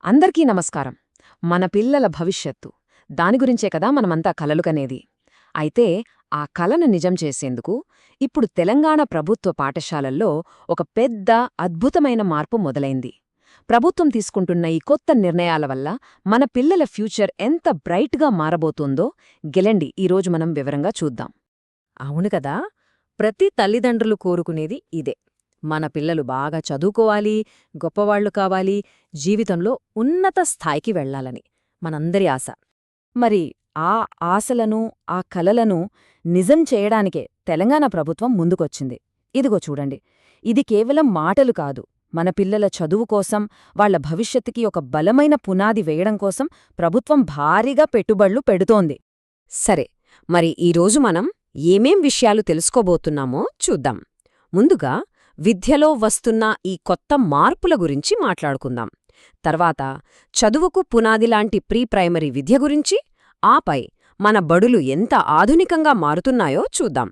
అందరికీ నమస్కారం. మన పిల్లల భవిష్యత్తు దాని గురించే కదా మనమంతా కలలు కనేది. అయితే ఆ కలను నిజం చేసేందుకు ఇప్పుడు తెలంగాణ ప్రభుత్వ పాఠశాలల్లో ఒక పెద్ద అద్భుతమైన మార్పు మొదలైంది. ప్రభుత్వం తీసుకుంటున్న ఈ కొత్త నిర్ణయాల వల్ల మన పిల్లల ఫ్యూచర్ ఎంత బ్రైట్గా మారబోతుందో గెలండి ఈరోజు మనం వివరంగా చూద్దాం. అవును కదా. ప్రతి తల్లిదండ్రులు కోరుకునేది ఇదే. మన పిల్లలు బాగా చదువుకోవాలి, గొప్పవాళ్లు కావాలి, జీవితంలో ఉన్నత స్థాయికి వెళ్లాలని మనందరి ఆశ. మరి ఆ ఆశలను, ఆ కలలను నిజం చేయడానికే తెలంగాణ ప్రభుత్వం ముందుకొచ్చింది. ఇదిగో చూడండి, ఇది కేవలం మాటలు కాదు. మన పిల్లల చదువు కోసం, వాళ్ల భవిష్యత్తుకి ఒక బలమైన పునాది వేయడం కోసం ప్రభుత్వం భారీగా పెట్టుబడులు పెడుతోంది. సరే, మరి ఈరోజు మనం ఏమేం విషయాలు తెలుసుకోబోతున్నామో చూద్దాం. ముందుగా విద్యలో వస్తున్న ఈ కొత్త మార్పుల గురించి మాట్లాడుకుందాం. తర్వాత చదువుకు పునాదిలాంటి ప్రీ ప్రైమరీ విద్య గురించి, ఆపై మన బడులు ఎంత ఆధునికంగా మారుతున్నాయో చూద్దాం.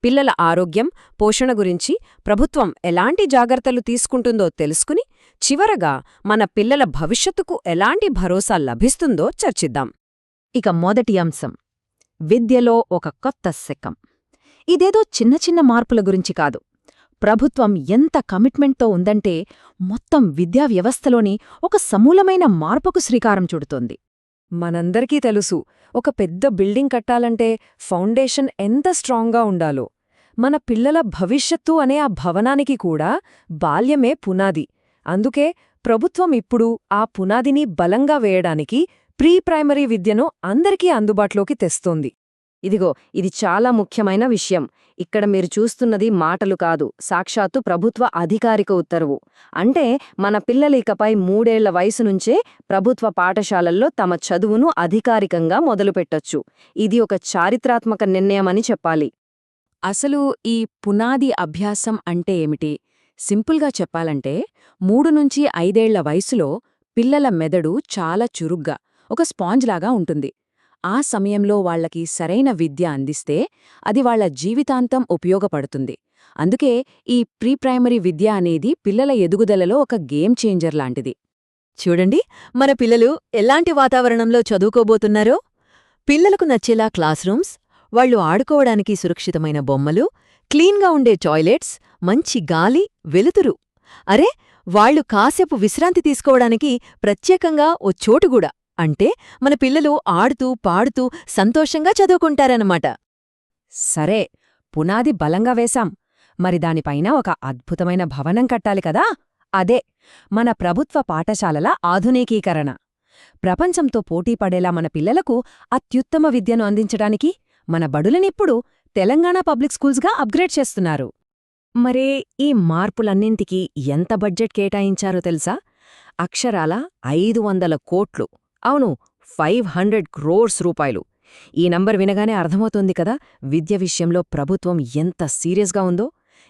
పిల్లల ఆరోగ్యం, పోషణ గురించి ప్రభుత్వం ఎలాంటి జాగ్రత్తలు తీసుకుంటుందో తెలుసుకుని, చివరగా మన పిల్లల భవిష్యత్తుకు ఎలాంటి భరోసా లభిస్తుందో చర్చిద్దాం. ఇక మొదటి అంశం, విద్యలో ఒక కొత్త శకం. ఇదేదో చిన్న చిన్న మార్పుల గురించి కాదు. ప్రభుత్వం ఎంత కమిట్మెంట్తో ఉందంటే మొత్తం విద్యా వ్యవస్థలోని ఒక సమూలమైన మార్పుకు శ్రీకారం చుడుతోంది. మనందరికీ తెలుసు, ఒక పెద్ద బిల్డింగ్ కట్టాలంటే ఫౌండేషన్ ఎంత స్ట్రాంగ్గా ఉండాలో. మన పిల్లల భవిష్యత్తు అనే ఆ భవనానికి కూడా బాల్యమే పునాది. అందుకే ప్రభుత్వం ఇప్పుడు ఆ పునాదిని బలంగా వేయడానికి ప్రీ ప్రైమరీ విద్యను అందరికీ అందుబాటులోకి తెస్తోంది. ఇదిగో, ఇది చాలా ముఖ్యమైన విషయం. ఇక్కడ మీరు చూస్తున్నది మాటలు కాదు, సాక్షాత్తు ప్రభుత్వ అధికారిక ఉత్తర్వు. అంటే మన పిల్లలు ఇకపై 3 ఏళ్ల వయసు నుంచే ప్రభుత్వ పాఠశాలల్లో తమ చదువును అధికారికంగా మొదలుపెట్టొచ్చు. ఇది ఒక చారిత్రాత్మక నిర్ణయమని చెప్పాలి. అసలు ఈ పునాది అభ్యాసం అంటే ఏమిటి? సింపుల్గా చెప్పాలంటే 3 నుంచి 5 ఏళ్ల వయసులో పిల్లల మెదడు చాలా చురుగ్గా, ఒక స్పాంజ్లాగా ఉంటుంది. ఆ సమయంలో వాళ్లకి సరైన విద్య అందిస్తే అది వాళ్ల జీవితాంతం ఉపయోగపడుతుంది. అందుకే ఈ ప్రీ ప్రైమరీ విద్య అనేది పిల్లల ఎదుగుదలలో ఒక గేమ్ చేంజర్ లాంటిది. చూడండి, మన పిల్లలు ఎలాంటి వాతావరణంలో చదువుకోబోతున్నారో. పిల్లలకు నచ్చేలా క్లాస్ రూమ్స్, వాళ్లు ఆడుకోవడానికి సురక్షితమైన బొమ్మలు, క్లీన్గా ఉండే టాయిలెట్స్, మంచి గాలి, వెలుతురు. అరే, వాళ్లు కాసేపు విశ్రాంతి తీసుకోవడానికి ప్రత్యేకంగా ఓ చోటుగూడా. అంటే మన పిల్లలు ఆడుతూ, పాడుతూ సంతోషంగా చదువుకుంటారన్నమాట. సరే, పునాది బలంగా వేశాం. మరి దానిపైన ఒక అద్భుతమైన భవనం కట్టాలి కదా. అదే మన ప్రభుత్వ పాఠశాలల ఆధునికీకరణ. ప్రపంచంతో పోటీపడేలా మన పిల్లలకు అత్యుత్తమ విద్యను అందించడానికి మన బడులనిప్పుడు తెలంగాణ పబ్లిక్ స్కూల్స్గా అప్గ్రేడ్ చేస్తున్నారు. మరే ఈ మార్పులన్నింటికీ ఎంత బడ్జెట్ కేటాయించారో తెలుసా? అక్షరాల 500 కోట్లు. అవును, 500 crores రూపాయలు. ఈ నంబర్ వినగానే అర్థమవుతోంది కదా విద్య విషయంలో ప్రభుత్వం ఎంత సీరియస్గా ఉందో.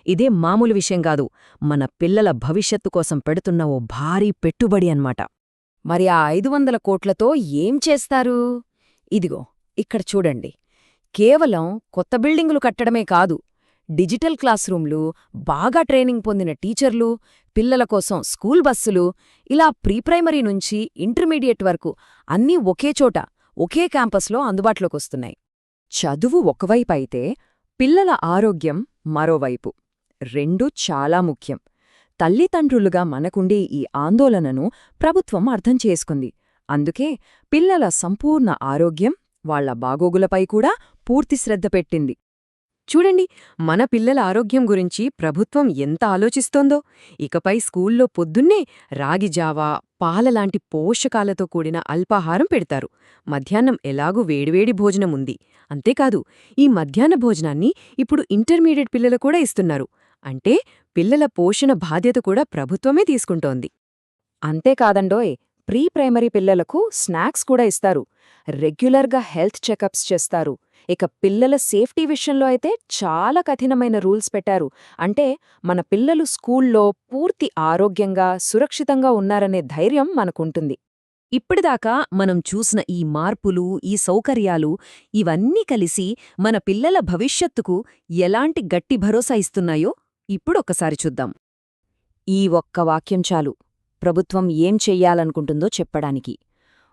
ఇదే మామూలు విషయం కాదు, మన పిల్లల భవిష్యత్తు కోసం పెడుతున్న ఓ భారీ పెట్టుబడి అన్నమాట. మరి ఆ 500 కోట్లతో ఏం చేస్తారు? ఇదిగో ఇక్కడ చూడండి. కేవలం కొత్త బిల్డింగులు కట్టడమే కాదు, డిజిటల్ క్లాస్ రూమ్లు, బాగా ట్రైనింగ్ పొందిన టీచర్లు, పిల్లల కోసం స్కూల్ బస్సులు, ఇలా ప్రీ ప్రైమరీ నుంచి ఇంటర్మీడియట్ వరకు అన్నీ ఒకే చోట, ఒకే క్యాంపస్లో అందుబాటులోకొస్తున్నాయి. చదువు ఒకవైపైతే పిల్లల ఆరోగ్యం మరోవైపు. రెండూ చాలా ముఖ్యం. తల్లిదండ్రులుగా మనకుండే ఈ ఆందోళనను ప్రభుత్వం అర్థం చేసుకుంది. అందుకే పిల్లల సంపూర్ణ ఆరోగ్యం, వాళ్ల బాగోగులపై కూడా పూర్తి శ్రద్ధ పెట్టింది. చూడండి, మన పిల్లల ఆరోగ్యం గురించి ప్రభుత్వం ఎంత ఆలోచిస్తోందో. ఇకపై స్కూల్లో పొద్దున్నే రాగిజావా, పాలలాంటి పోషకాలతో కూడిన అల్పాహారం పెడతారు. మధ్యాహ్నం ఎలాగూ వేడివేడి భోజనముంది. అంతేకాదు, ఈ మధ్యాహ్న భోజనాన్ని ఇప్పుడు ఇంటర్మీడియట్ పిల్లలు కూడా ఇస్తున్నారు. అంటే పిల్లల పోషణ బాధ్యత కూడా ప్రభుత్వమే తీసుకుంటోంది. అంతేకాదండోయ్, ప్రీ ప్రైమరీ పిల్లలకు స్నాక్స్ కూడా ఇస్తారు. రెగ్యులర్గా హెల్త్ చెకప్స్ చేస్తారు. ఇక పిల్లల సేఫ్టీ విషయంలో అయితే చాలా కఠినమైన రూల్స్ పెట్టారు. అంటే మన పిల్లలు స్కూల్లో పూర్తి ఆరోగ్యంగా, సురక్షితంగా ఉన్నారనే ధైర్యం మనకుంటుంది. ఇప్పటిదాకా మనం చూసిన ఈ మార్పులు, ఈ సౌకర్యాలు, ఇవన్నీ కలిసి మన పిల్లల భవిష్యత్తుకు ఎలాంటి గట్టి భరోసా ఇస్తున్నాయో ఇప్పుడొక్కసారి చూద్దాం. ఈ ఒక్క వాక్యం చాలు. ప్రభుత్వం ఏం చెయ్యాలనుకుంటుందో చెప్పడానికి.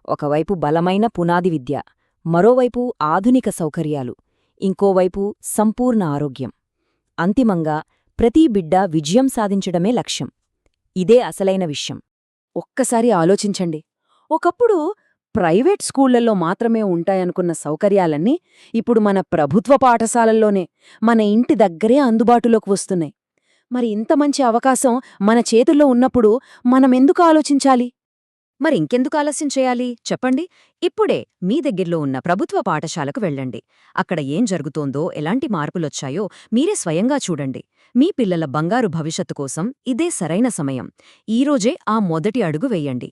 ఒకవైపు బలమైన పునాది విద్య, మరోవైపు ఆధునిక సౌకర్యాలు, ఇంకోవైపు సంపూర్ణ ఆరోగ్యం. అంతిమంగా ప్రతి బిడ్డ విజయం సాధించడమే లక్ష్యం. ఇదే అసలైన విషయం. ఒక్కసారి ఆలోచించండి. ఒకప్పుడు ప్రైవేట్ స్కూళ్లలో మాత్రమే ఉంటాయనుకున్న సౌకర్యాలన్నీ ఇప్పుడు మన ప్రభుత్వ పాఠశాలల్లోనే, మన ఇంటి దగ్గరే అందుబాటులోకి వస్తున్నాయి. మరి ఇంత మంచి అవకాశం మన చేతుల్లో ఉన్నప్పుడు మనమెందుకు ఆలోచించాలి? మరి ఇంకెందుకు ఆలస్యం చేయాలి చెప్పండి? ఇప్పుడే మీ దగ్గర్లో ఉన్న ప్రభుత్వ పాఠశాలకు వెళ్ళండి. అక్కడ ఏం జరుగుతోందో, ఎలాంటి మార్పులొచ్చాయో మీరే స్వయంగా చూడండి. మీ పిల్లల బంగారు భవిష్యత్తు కోసం ఇదే సరైన సమయం. ఈరోజే ఆ మొదటి అడుగు వెయ్యండి.